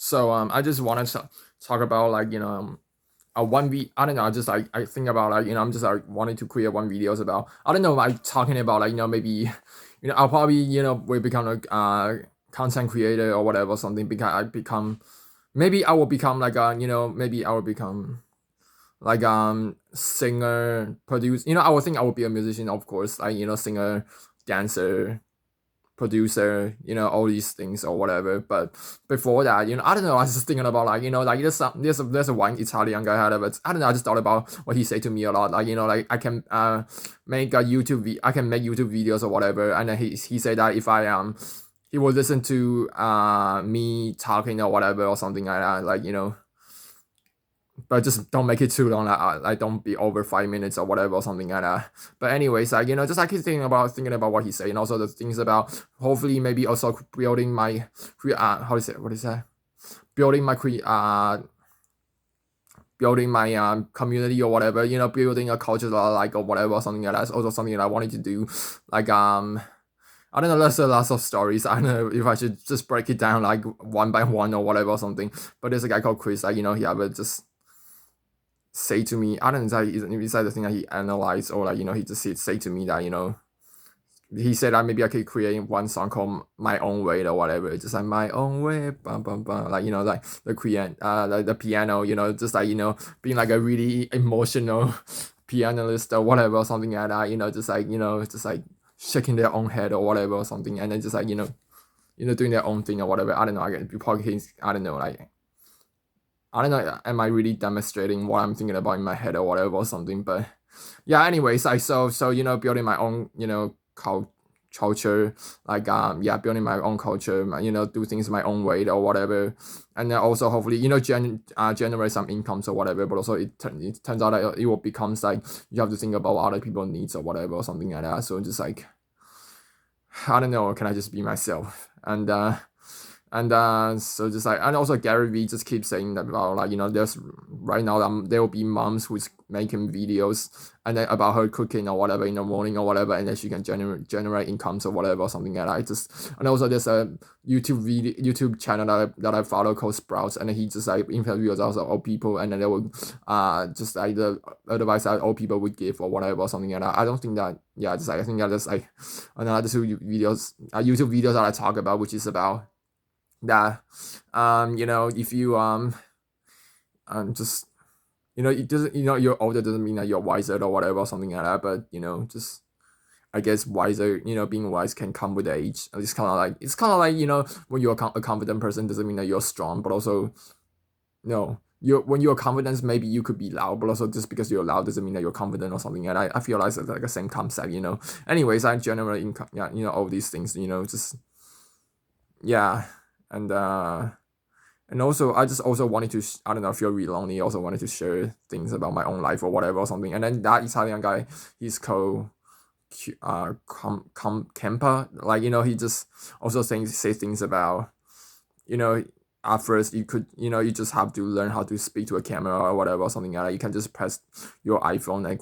So I just wanted to talk about I don't know, I think about I'm just like wanting to create one videos about I don't know like talking about maybe I'll probably will become a content creator or whatever something because I become maybe I will become like a maybe I will become like singer produce I would think I would be a musician, of course, like singer, dancer, producer, all these things or whatever. But before that, I don't know. I was just thinking about like there's a one Italian guy out of it. I don't know. I just thought about what he said to me a lot. Like like I can make I can make YouTube videos or whatever. And then he said that if I he will listen to me talking or whatever or something like that. Like but just don't make it too long. Like don't be over 5 minutes or whatever or something like that. But anyways, like just like thinking about what he said, and also the things about hopefully maybe also building my how is it what is that building my building my community or whatever, building a culture like or whatever or something like that. That's also something that I wanted to do. Like I don't know, there's a lot of stories. I don't know if I should just break it down like one by one or whatever or something. But there's a guy called Chris, like he ever just say to me, I don't know is that the thing that he analyzed or like he just say to me that he said that maybe I could create one song called My Own Way or whatever, just like my own way, bum, bum, bum. Like like the Korean like the piano, just like being like a really emotional pianist or whatever or something like that, just like shaking their own head or whatever or something, and then just like doing their own thing or whatever. I don't know, I get probably I don't know, like I don't know, am I really demonstrating what I'm thinking about in my head or whatever or something? But yeah, anyways, I so building my own culture, like yeah, building my own culture, do things my own way or whatever, and then also hopefully generate some incomes or whatever. But also it turns out that it will becomes like you have to think about other people's needs or whatever or something like that. So just like I don't know, can I just be myself? And so just like, and also Gary Vee just keeps saying that about like there's right now there will be moms who's making videos and then about her cooking or whatever in the morning or whatever, and then she can generate incomes or whatever or something like that. And also there's a YouTube channel that I follow called Sprouts, and then he just like interviews also old people, and then they will just like the advice that old people would give or whatever or something like that. I don't think that, yeah, just like I think that there's like another two videos YouTube videos that I talk about, which is about that if you just it doesn't, you're older doesn't mean that you're wiser or whatever or something like that, but just I guess wiser, being wise can come with age. It's kind of like when you're a confident person doesn't mean that you're strong, but also when you're confident, maybe you could be loud, but also just because you're loud doesn't mean that you're confident or something. And I feel like it's like the same concept. Anyways, I generally yeah, all these things, just yeah. And also I just also wanted to I don't know, feel really lonely, also wanted to share things about my own life or whatever or something. And then that Italian guy, he's called Kempa, like he just also say things about you know at first you could you just have to learn how to speak to a camera or whatever or something like that. You can just press your iPhone and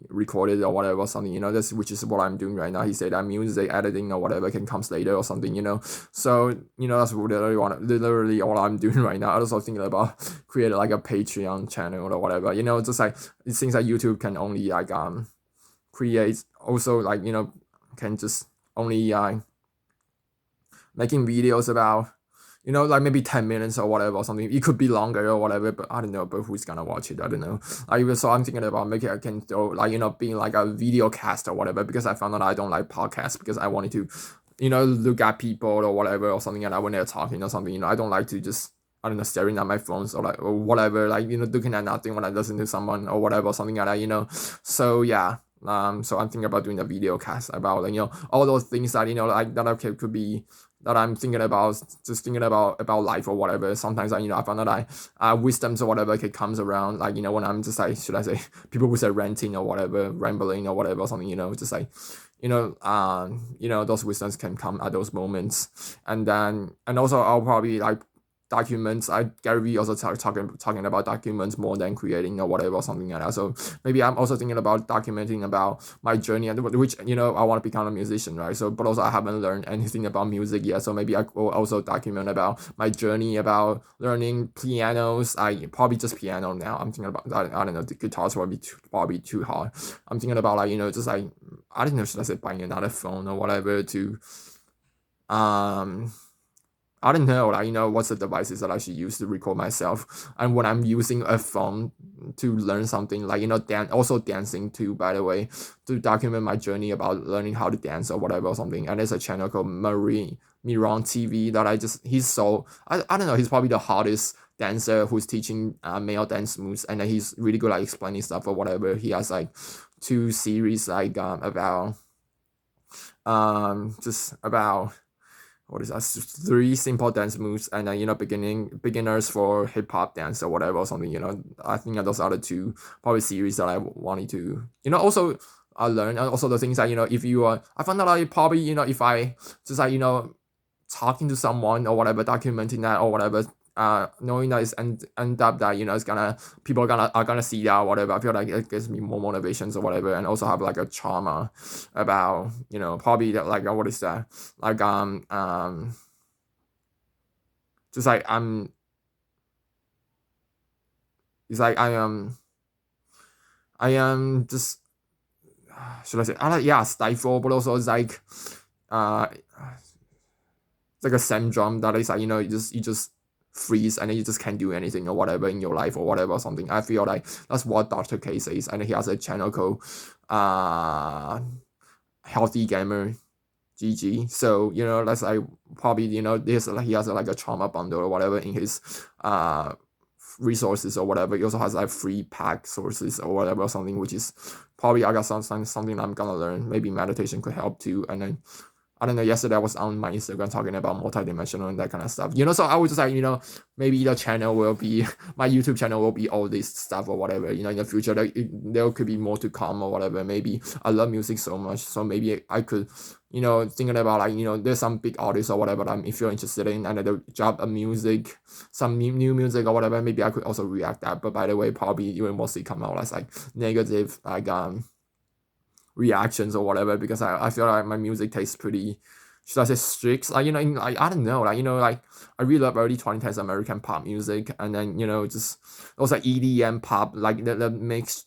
record it or whatever or something, that's which is what I'm doing right now. He said that music editing or whatever can come later or something, so that's literally all I'm doing right now. I was also thinking about create like a Patreon channel or whatever, just like it seems like YouTube can only like create also like can just only making videos about like maybe 10 minutes or whatever or something. It could be longer or whatever, but I don't know. But who's gonna watch it? I don't know. So I'm thinking about making I can do like being like a video cast or whatever, because I found out I don't like podcasts because I wanted to look at people or whatever or something, and when they're talking or something. I don't like to just I don't know, staring at my phones or like or whatever, like looking at nothing when I listen to someone or whatever or something like that. So yeah. So I'm thinking about doing a video cast about like all those things that like that could be that I'm thinking about, just thinking about life or whatever. Sometimes I found that wisdoms or whatever comes around, like when I'm just like, should I say, people would say ranting or whatever, rambling or whatever or something, just like those wisdoms can come at those moments. And then and also I'll probably like documents. Gary Vee also talking about documents more than creating or whatever or something like that. So maybe I'm also thinking about documenting about my journey, and which I want to become a musician, right? So but also I haven't learned anything about music yet, so maybe I will also document about my journey about learning pianos. I probably just piano now. I'm thinking about I don't know, the guitars will be probably too hard. I'm thinking about just like I don't know, should I say buying another phone or whatever to um I don't know, like what's the devices that I should use to record myself, and when I'm using a phone to learn something, like also dancing too. By the way, to document my journey about learning how to dance or whatever or something. And there's a channel called Miron TV that I don't know, he's probably the hardest dancer who's teaching male dance moves, and then he's really good at explaining stuff or whatever. He has like 2 series like about just about what is that? 3 simple dance moves, and then beginners for hip hop dance or whatever or something. I think those are the 2 probably series that I wanted to also I learned. And also the things that if you I found out like probably if I just like talking to someone or whatever, documenting that or whatever, knowing that it's end up that it's gonna people are gonna see that or whatever. I feel like it gives me more motivations or whatever, and also have like a trauma about probably that, like what is that, like just like it's like I am just should I say stifle, but also it's like it's like a syndrome that is like you just freeze, and then you just can't do anything or whatever in your life or whatever or something. I feel like that's what Dr. K says, and he has a channel called Healthy Gamer GG. So that's like probably this like he has like a trauma bundle or whatever in his resources or whatever. He also has like free pack sources or whatever or something, which is probably I got something I'm gonna learn. Maybe meditation could help too. And then I don't know, yesterday I was on my Instagram talking about multidimensional and that kind of stuff. So I was just like, maybe the channel will be, my YouTube channel will be all this stuff or whatever, in the future. Like, there could be more to come or whatever. Maybe I love music so much, so maybe I could, thinking about like, there's some big artists or whatever that if you're interested in, and they'll drop a music, some new music or whatever, maybe I could also react that. But by the way, probably it will mostly come out as like negative, like, reactions or whatever, because I feel like my music tastes pretty, should I say, strict, like like I don't know, like like I really love early 2010s American pop music, and then just also like EDM pop, like the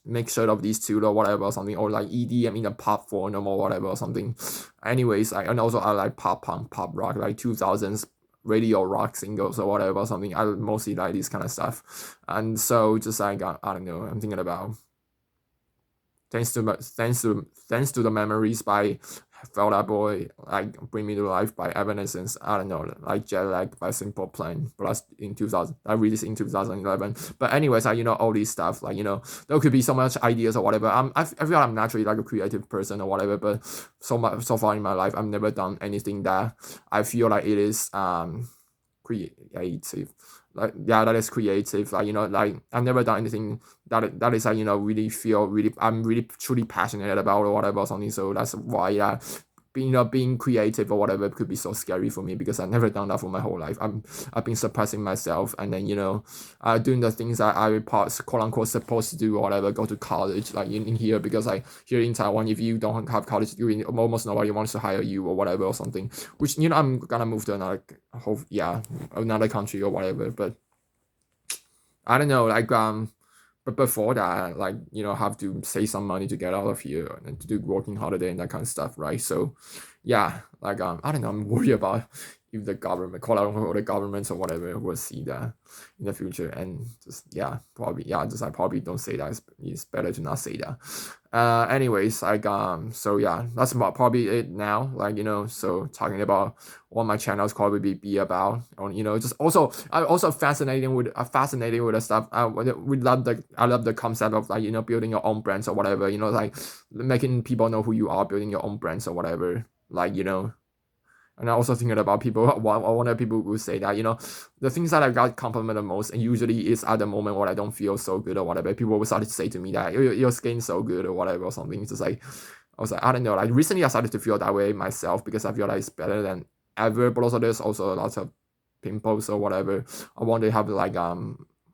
mixture of these two or whatever or something, or like EDM in the pop form or whatever or something. Anyways, and also I like pop punk, pop rock, like 2000s radio rock singles or whatever or something. I mostly like this kind of stuff, and so just like I don't know, I'm thinking about thanks to the memories by Fall Out Boy, like Bring Me to Life by Evanescence, I don't know, like Jet Lag by Simple Plan, plus in 2000, I released in 2011. But anyways, all these stuff, like there could be so much ideas or whatever. I feel like I'm naturally like a creative person or whatever, but so far in my life, I've never done anything that I feel like it is creative. Like that is creative. Like like I've never done anything that is like really I'm really truly passionate about or whatever or something. So that's why being creative or whatever could be so scary for me, because I've never done that for my whole life. I've been suppressing myself, and then doing the things that I quote unquote supposed to do or whatever, go to college like in here, because like here in Taiwan, if you don't have college degree, almost nobody wants to hire you or whatever or something, which I'm gonna move to another country or whatever. But I don't know, like but before that, like have to save some money to get out of here and to do working holiday and that kind of stuff, right? So yeah, like I don't know, I'm worried about if the government, quote unquote, the governments or whatever will see that in the future, and just probably just I probably don't say that. It's better to not say that. Anyways, like so yeah, that's about probably it now. Like so talking about what my channels probably be about, or just also I also fascinated with the stuff. I love the concept of like building your own brands or whatever. Like making people know who you are, building your own brands or whatever. Like and I also thinking about people. One of people who say that the things that I got complimented most, and usually is at the moment where I don't feel so good or whatever. People will start to say to me that your skin's so good or whatever or something. It's just like I was like, I don't know. Like recently, I started to feel that way myself, because I feel like it's better than ever. But also, there's also a lot of pimples or whatever. I want to have like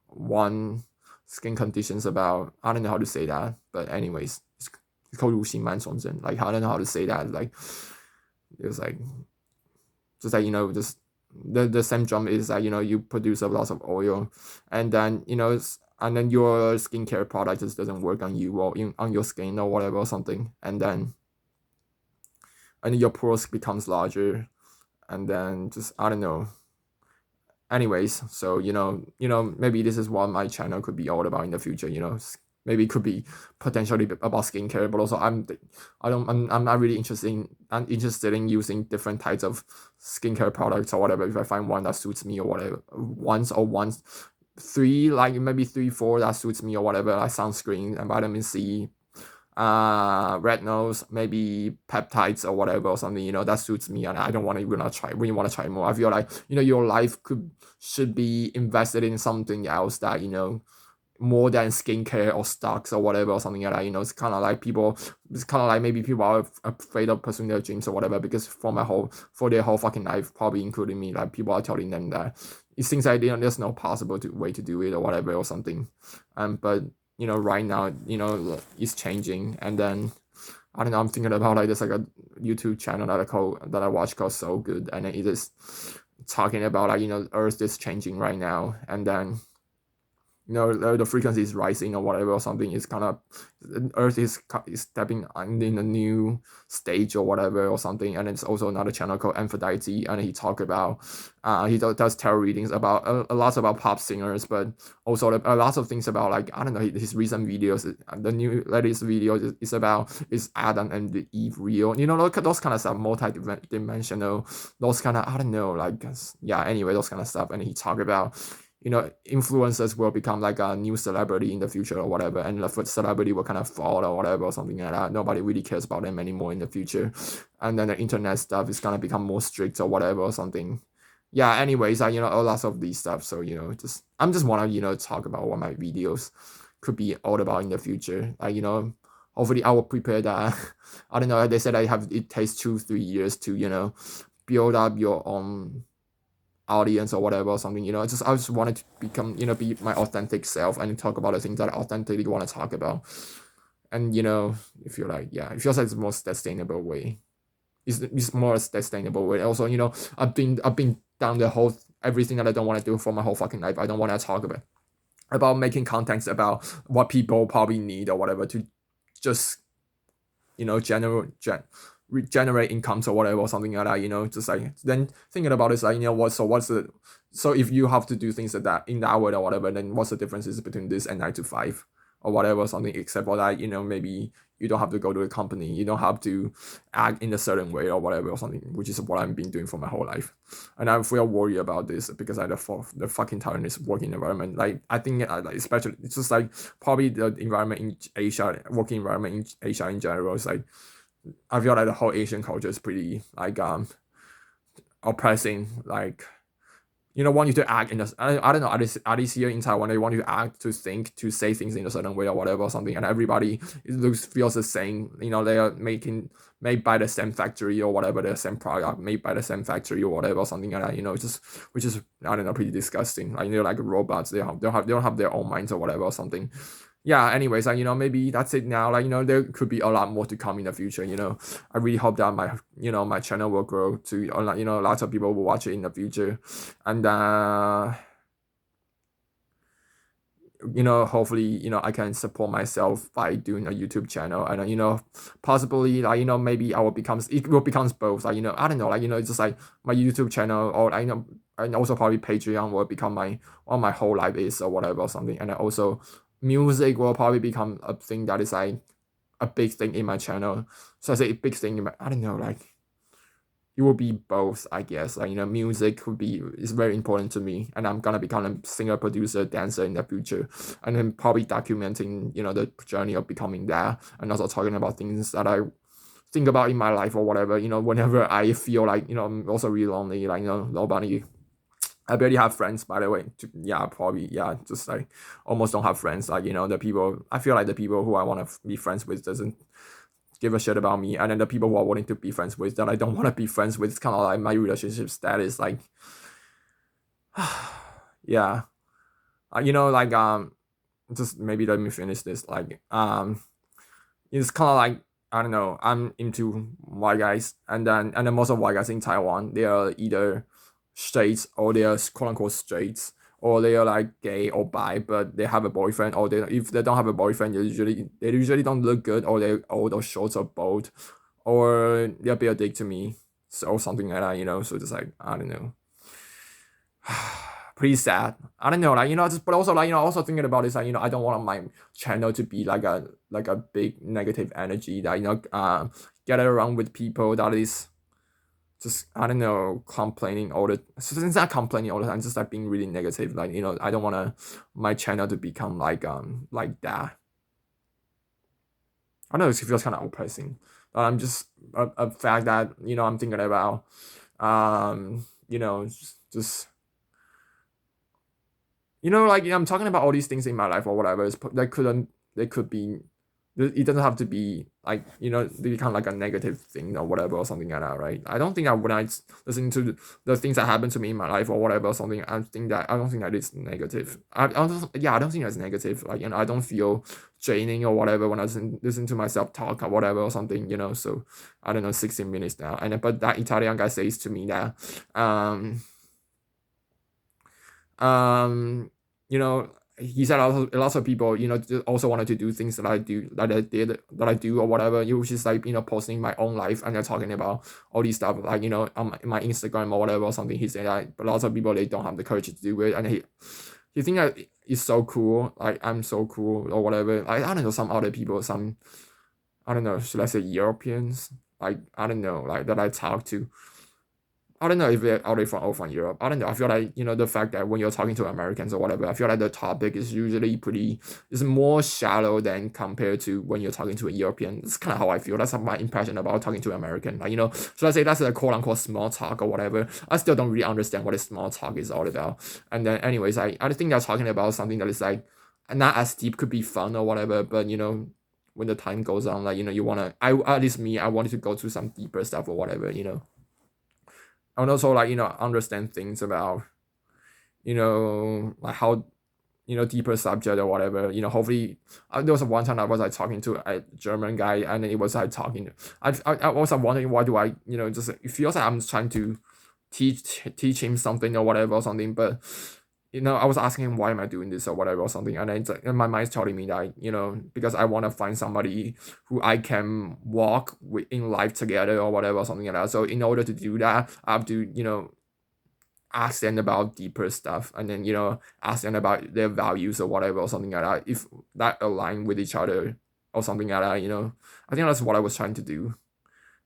one skin conditions about, I don't know how to say that, but anyways, it's called 乳型斑重症. Like I don't know how to say that. Like it's like just like just the symptom is that you produce a lot of oil, and then and then your skincare product just doesn't work on you or on your skin or whatever or something, and then your pores becomes larger, and then just I don't know. Anyways, so maybe this is what my channel could be all about in the future. Maybe it could be potentially about skincare, but also I'm not really interested in using different types of skincare products or whatever. If I find one that suits me or whatever, three, like maybe 3 4 that suits me or whatever, like sunscreen and vitamin C, retinols, maybe peptides or whatever or something, that suits me, and I don't want to really want to try more. I feel like your life should be invested in something else that more than skincare or stocks or whatever or something like that. It's kind of like maybe people are afraid of pursuing their dreams or whatever, because for their whole fucking life, probably including me, like people are telling them that it seems like there's no possible way to do it or whatever or something. But right now, it's changing, and then I don't know. I'm thinking about like there's like a YouTube channel that I watch called So Good, and it is talking about like Earth is changing right now, and then the frequency is rising or whatever or something. It's kind of Earth is stepping in a new stage or whatever or something. And it's also another channel called Aphrodite, and he talk about he does tarot readings about a lot about pop singers, but also a lot of things about like I don't know, his recent videos. The new latest video is about is Adam and the Eve real? Those kind of stuff, multi-dimensional, those kind of I don't know, like yeah. Anyway, those kind of stuff, and he talk about influencers will become like a new celebrity in the future or whatever, and the celebrity will kind of fall or whatever or something like that. Nobody really cares about them anymore in the future, and then the internet stuff is gonna become more strict or whatever or something. Yeah. Anyways, a lot of these stuff. So I'm just wanna talk about what my videos could be all about in the future. Like hopefully I will prepare that. I don't know. They said it takes 2-3 years to build up your own audience or whatever or something. I just wanted to become be my authentic self and talk about the things that I authentically want to talk about. And if you're like it feels like it's the most sustainable way. It's more sustainable way. Also, I've been down the whole everything that I don't want to do for my whole fucking life. I don't want to talk about making contents about what people probably need or whatever to just generate incomes or whatever or something like that. Just like then thinking about it is like so if you have to do things like that in that way or whatever, then what's the differences between this and 9 to 5 or whatever or something, except for that maybe you don't have to go to a company, you don't have to act in a certain way or whatever or something, which is what I've been doing for my whole life. And I feel worried about this because the fucking tiredness working environment. Like I think like, especially it's just like probably the environment in Asia, working environment in Asia in general is like I feel like the whole Asian culture is pretty like oppressing. Like want you to act in a I don't know, at least here in Taiwan they want you to act, to think, to say things in a certain way or whatever or something, and everybody feels the same. They are made by the same factory or whatever, the same product made by the same factory or whatever or something like that. Just which is I don't know, pretty disgusting. Like like robots, they don't have their own minds or whatever or something. Yeah. Anyways, like maybe that's it now. Like there could be a lot more to come in the future. I really hope that my channel will grow to lots of people will watch it in the future, and hopefully I can support myself by doing a YouTube channel, and possibly like maybe it will becomes both, like I don't know, like it's just like my YouTube channel, or and also probably Patreon will become what my whole life is or whatever or something, and then also music will probably become a thing that is like a big thing in my channel. So I say a big thing in my, I don't know, like it will be both, I guess. Like music is very important to me, and I'm gonna become a singer, producer, dancer in the future, and then probably documenting the journey of becoming that, and also talking about things that I think about in my life or whatever. Whenever I feel like I'm also really lonely, like nobody. I barely have friends, by the way. Yeah, probably, yeah, just like almost don't have friends. Like the people, I feel like the people who I want to be friends with doesn't give a shit about me, and then the people who are wanting to be friends with that I don't want to be friends with, it's kind of like my relationship status. Like Yeah, just maybe let me finish this. It's kind of like, I don't know. I'm into white guys, and then most of white guys in Taiwan, they are either straight, or they are quote unquote straight, or they are like gay or bi, but they have a boyfriend, or if they don't have a boyfriend, they usually don't look good, or they're old or short or bald, or they're a bit addicted to me, so something like that. So just like, I don't know. Pretty sad. I don't know, but also also thinking about this, I don't want my channel to be like a big negative energy that get around with people that is just, I don't know, complaining all the, so it's not complaining all the time, just like being really negative. I don't want my channel to become like that. I know it feels kind of oppressing, but I'm just a fact that I'm thinking about, just I'm talking about all these things in my life or whatever. They could be, it doesn't have to be like, become like a negative thing or whatever or something like that, right? I don't think when I listen to the things that happen to me in my life or whatever or something, I don't think that it's negative. I don't think that's negative. I don't feel draining or whatever when I listen to myself talk or whatever or something, So I don't know, 16 minutes now, but that Italian guy says to me that, um he said lots of people also wanted to do things that I do or whatever, which is like posting my own life, and they're talking about all these stuff like on my Instagram or whatever or something. He said that, but lots of people, they don't have the courage to do it, and he think that it's so cool, like I'm so cool or whatever. I don't know, some other people, I don't know, should I say Europeans, like I don't know, like that I talk to, I don't know if they're out from Europe. I don't know. I feel like, the fact that when you're talking to Americans or whatever, I feel like the topic is usually is more shallow than compared to when you're talking to a European. It's kind of how I feel. That's my impression about talking to American. Should I say that's a quote unquote small talk or whatever? I still don't really understand what a small talk is all about. And then, anyways, I think they're talking about something that is like not as deep, could be fun or whatever, but when the time goes on, you wanna, at least me, I wanted to go to some deeper stuff or whatever. And also understand things about like how deeper subject or whatever. Hopefully, there was one time I was like talking to a German guy, and it was like talking. I was like wondering, why do I just, it feels like I'm trying to teach him something or whatever or something, but I was asking him, why am I doing this or whatever or something, and then and my mind's telling me that because I want to find somebody who I can walk with in life together or whatever or something like that. So in order to do that, I have to ask them about deeper stuff, and then ask them about their values or whatever or something like that, if that align with each other or something like that. I think that's what I was trying to do.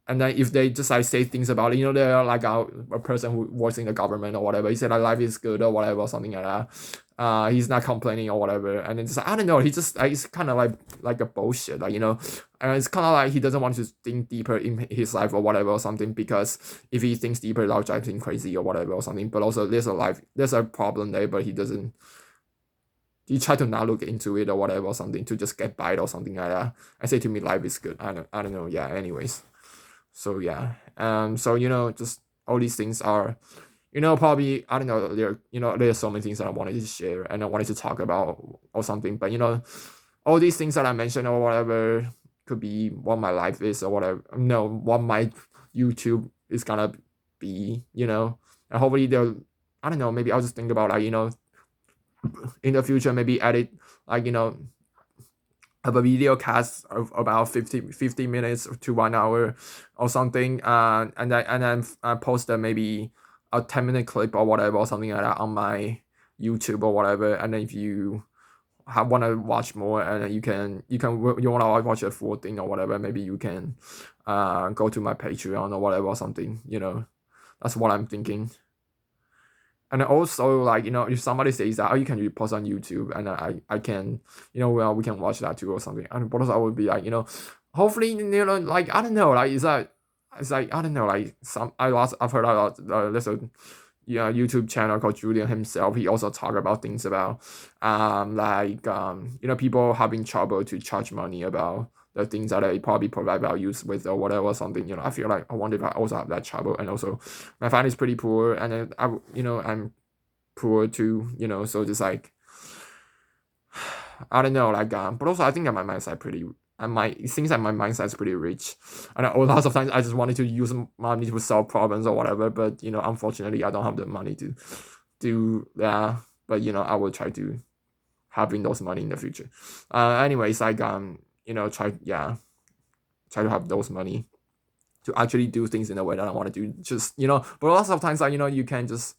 And then if they just like say things about it, they're like a person who works in the government or whatever. He said like life is good or whatever or something like that. He's not complaining or whatever. And then just, I don't know. He just it's kind of like a bullshit, and it's kind of like he doesn't want to think deeper in his life or whatever or something, because if he thinks deeper, that'll drive him crazy or whatever or something. But also there's a problem there, but he doesn't. He tried to not look into it or whatever or something, to just get by it or something like that. I say to me, life is good. I don't know. Yeah. Anyways. So yeah, so just all these things are, probably, I don't know, there's so many things that I wanted to share and I wanted to talk about or something, but all these things that I mentioned or whatever could be what my life is or whatever. No, what my YouTube is gonna be, and hopefully they'll, I don't know, maybe I'll just think about in the future, maybe edit like have a video cast of about 50 minutes to 1 hour or something, and then post maybe a 10-minute clip or whatever or something like that on my YouTube or whatever. And then if you want to watch more, and then you want to watch a full thing or whatever, maybe you can go to my Patreon or whatever or something. That's what I'm thinking. And also, if somebody says that, oh, you can post on YouTube, and I can, well, we can watch that too or something. And but also I would be like, hopefully, like, I don't know, like, it's like, I don't know, like, I've heard about there's a YouTube channel called Julian himself. He also talk about things about people having trouble to charge money about the things that they probably provide values with or whatever or something. I feel like, I wonder if I also have that trouble. And also my family is pretty poor, and then I'm poor too, you know. So just like I don't know, like but also I think that my mindset pretty. And it seems like my mindset is pretty rich, and lots of times I just wanted to use money to solve problems or whatever. But you know, unfortunately, I don't have the money to do that. But you know, I will try to having those money in the future. Anyways, like you know, try to have those money to actually do things in a way that I want to do. Just you know, but lots of times, like you know, you can just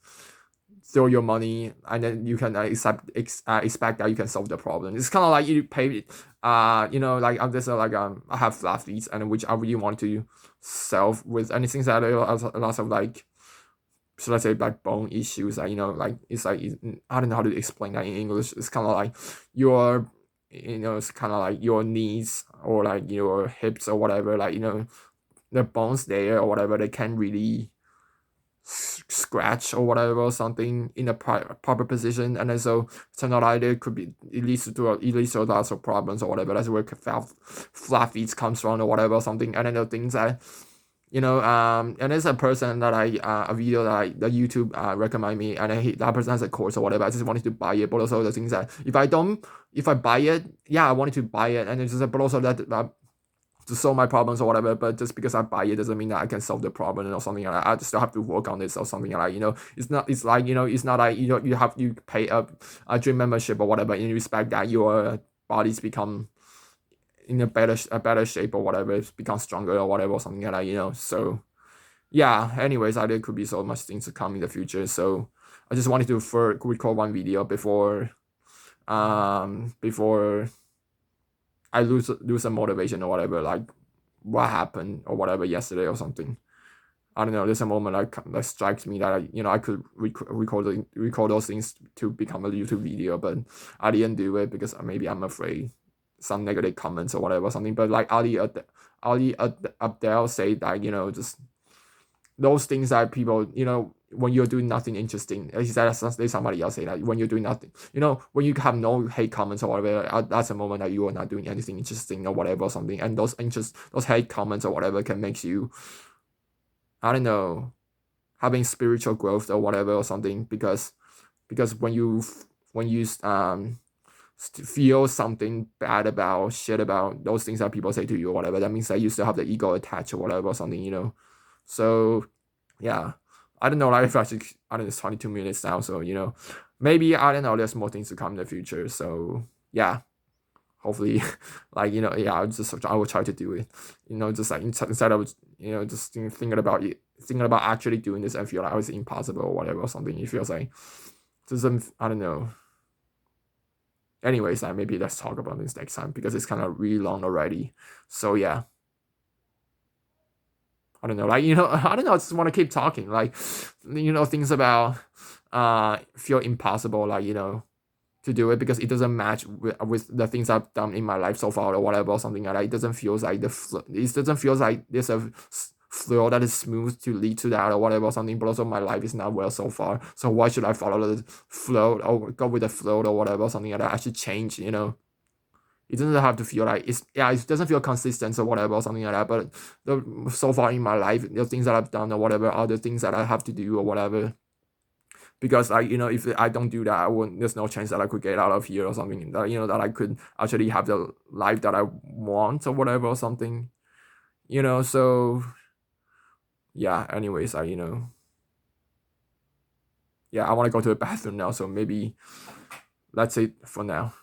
throw your money and then you can expect that you can solve the problem. It's kind of like you pay, you know, like I'm just like I have athletes and which I really want to solve with anything that a lot of like, so let's say like bone issues. Like you know, like it's like I don't know how to explain that in English. It's kind of like your, you know, it's kind of like your knees or like your hips or whatever. Like you know, the bones there or whatever they can't really scratch or whatever or something in a proper position, and then so turn out either could be it leads to lots of problems or whatever. That's where flat feet comes from or whatever or something. And then the things that you know and there's a person that a video that the YouTube recommend me, and then that person has a course or whatever. I just wanted to buy it, but also the things that if I buy it, yeah, I wanted to buy it, and it's just but also that to solve my problems or whatever. But just because I buy it doesn't mean that I can solve the problem or something like that. I still have to work on this or something like that. You know, it's like you know, it's not like you know you pay a gym membership or whatever, and you expect that your bodies become in a better shape or whatever, it's become stronger or whatever or something like that. You know, so yeah. Anyways, there could be so much things to come in the future. So I just wanted to record one video before I lose some motivation or whatever, like what happened or whatever yesterday or something. I don't know. There's a moment that strikes me that you know I could record those things to become a YouTube video, but I didn't do it because maybe I'm afraid some negative comments or whatever or something. But like Ali Abdel say that you know just those things that people you know when you're doing nothing interesting. He said somebody else say that when you're doing nothing, you know, when you have no hate comments or whatever, that's a moment that you are not doing anything interesting or whatever or something. And those hate comments or whatever can make you, I don't know, having spiritual growth or whatever or something. Because when you feel something bad about shit about those things that people say to you or whatever, that means that you still have the ego attached or whatever or something, you know. So yeah, I don't know. Like if actually, I don't know, it's 22 minutes now, so you know, maybe I don't know. There's more things to come in the future. So yeah, hopefully, like you know, yeah, I will try to do it. You know, just like instead of you know just thinking about it, thinking about actually doing this, I feel like it's impossible or whatever or something. It feels like doesn't I don't know. Anyways, like maybe let's talk about this next time because it's kind of really long already. So yeah. I don't know, like you know, I don't know. I just want to keep talking, like you know, things about feel impossible, like you know, to do it because it doesn't match with the things I've done in my life so far or whatever or something like that. It doesn't feel like it doesn't feel like there's a flow that is smooth to lead to that or whatever or something. But also my life is not well so far, so why should I follow the flow or go with the flow or whatever or something like that? I should change, you know. It doesn't have to feel like it doesn't feel consistent or whatever or something like that. But so far in my life, the things that I've done or whatever are the things that I have to do or whatever. Because like you know, if I don't do that, there's no chance that I could get out of here or something. That you know that I could actually have the life that I want or whatever or something. You know, so yeah. Anyways, I you know, yeah, I want to go to the bathroom now. So maybe that's it for now.